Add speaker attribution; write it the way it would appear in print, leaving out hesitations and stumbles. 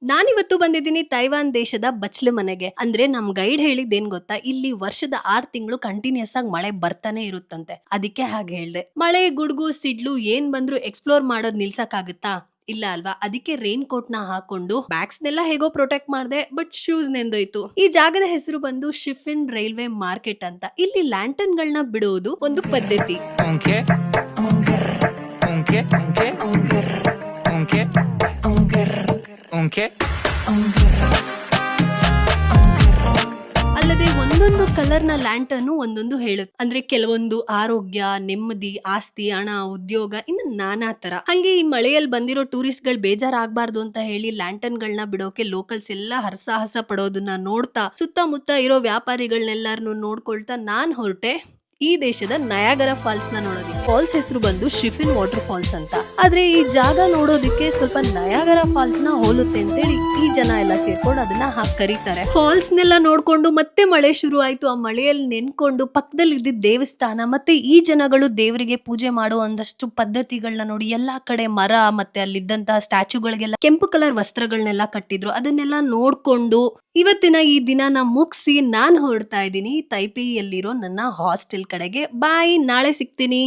Speaker 1: ನಾನಿವತ್ತು ಬಂದಿದ್ದೀನಿ ತೈವಾನ್ ದೇಶದ ಬಚ್ಲು ಮನೆಗೆ. ಅಂದ್ರೆ ನಮ್ ಗೈಡ್ ಹೇಳಿದ್ದೇನ್ ಗೊತ್ತಾ, ಇಲ್ಲಿ ವರ್ಷದ 6 ತಿಂಗಳು ಕಂಟಿನ್ಯೂಸ್ ಆಗಿ ಮಳೆ ಬರ್ತಾನೆ ಇರುತ್ತಂತೆ. ಅದಕ್ಕೆ ಹಾಗೆ ಹೇಳ್ದೆ. ಮಳೆ, ಗುಡ್ಗು, ಸಿಡ್ಲು ಏನ್ ಬಂದ್ರು ಎಕ್ಸ್ಪ್ಲೋರ್ ಮಾಡೋದ್ ನಿಲ್ಸಕ್ಕಾಗತ್ತಾ? ಇಲ್ಲ ಅಲ್ವಾ? ಅದಕ್ಕೆ ರೈನ್ ಕೋಟ್ ನ ಹಾಕೊಂಡು ಬ್ಯಾಗ್ಸ್ನೆಲ್ಲ ಹೇಗೋ ಪ್ರೊಟೆಕ್ಟ್ ಮಾಡ್ದೆ, ಬಟ್ ಶೂಸ್ ನೆಂದೋಯ್ತು. ಈ ಜಾಗದ ಹೆಸರು ಬಂದು ಶಿಫಿನ್ ರೈಲ್ವೆ ಮಾರ್ಕೆಟ್ ಅಂತ. ಇಲ್ಲಿ ಲ್ಯಾಂಟರ್ನ್ ಗಳನ್ನ ಬಿಡುವುದು ಒಂದು ಪದ್ಧತಿ. ಅಲ್ಲದೆ ಒಂದೊಂದು ಕಲರ್ ನ ಲ್ಯಾಂಟರ್ನು ಒಂದೊಂದು ಹೇಳುತ್ತೆ. ಅಂದ್ರೆ ಕೆಲವೊಂದು ಆರೋಗ್ಯ, ನೆಮ್ಮದಿ, ಆಸ್ತಿ, ಹಣ, ಉದ್ಯೋಗ, ಇನ್ನು ನಾನಾ ತರ. ಹಂಗೆ ಈ ಮಳೆಯಲ್ಲಿ ಬಂದಿರೋ ಟೂರಿಸ್ಟ್ ಗಳು ಬೇಜಾರಾಗಬಾರ್ದು ಅಂತ ಹೇಳಿ ಲ್ಯಾಂಟರ್ನ್ ಗಳನ್ನ ಬಿಡೋಕೆ ಲೋಕಲ್ಸ್ ಎಲ್ಲ ಹರಸಾಹಸ ಪಡೋದನ್ನ ನೋಡ್ತಾ, ಸುತ್ತಮುತ್ತ ಇರೋ ವ್ಯಾಪಾರಿಗಳನ್ನೆಲ್ಲಾರನು ನೋಡ್ಕೊಳ್ತಾ ನಾನ್ ಹೊರಟೆ ಈ ದೇಶದ ನಯಾಗರ ಫಾಲ್ಸ್ ನ ನೋಡೋದಿಕ್ಕೆ. ಫಾಲ್ಸ್ ಹೆಸರು ಬಂದು ಶಿಫಿನ್ ವಾಟರ್ ಫಾಲ್ಸ್ ಅಂತ. ಆದ್ರೆ ಈ ಜಾಗ ನೋಡೋದಿಕ್ಕೆ ಸ್ವಲ್ಪ ನಯಾಗರ ಫಾಲ್ಸ್ ನ ಹೋಲುತ್ತೆ ಅಂತೇಳಿ ಈ ಜನ ಎಲ್ಲ ಸೇರ್ಕೊಂಡು ಅದನ್ನ ಹಾಕಿ ಕರೀತಾರೆ. ಫಾಲ್ಸ್ ನೆಲ್ಲ ನೋಡ್ಕೊಂಡು ಮತ್ತೆ ಮಳೆ ಶುರು ಆಯ್ತು. ಆ ಮಳೆಯಲ್ಲಿ ನೆನ್ಕೊಂಡು ಪಕ್ಕದಲ್ಲಿ ಇದ್ದಿದ್ದ ದೇವಸ್ಥಾನ ಮತ್ತೆ ಈ ಜನಗಳು ದೇವರಿಗೆ ಪೂಜೆ ಮಾಡೋ ಒಂದಷ್ಟು ಪದ್ಧತಿಗಳನ್ನ ನೋಡಿ ಎಲ್ಲಾ ಕಡೆ ಮರ ಮತ್ತೆ ಅಲ್ಲಿದ್ದಂತಹ ಸ್ಟ್ಯಾಚುಗಳಿಗೆಲ್ಲ ಕೆಂಪು ಕಲರ್ ವಸ್ತ್ರಗಳನ್ನೆಲ್ಲ ಕಟ್ಟಿದ್ರು. ಅದನ್ನೆಲ್ಲ ನೋಡ್ಕೊಂಡು ಇವತ್ತಿನ ಈ ದಿನನ ಮುಗಿಸಿ ನಾನ್ ಹೊರಡ್ತಾ ಇದ್ದೀನಿ ತೈಪೇಯಲ್ಲಿರೋ ನನ್ನ ಹಾಸ್ಟೆಲ್ ಕಡೆಗೆ. ಬಾಯ್, ನಾಳೆ ಸಿಗ್ತೀನಿ.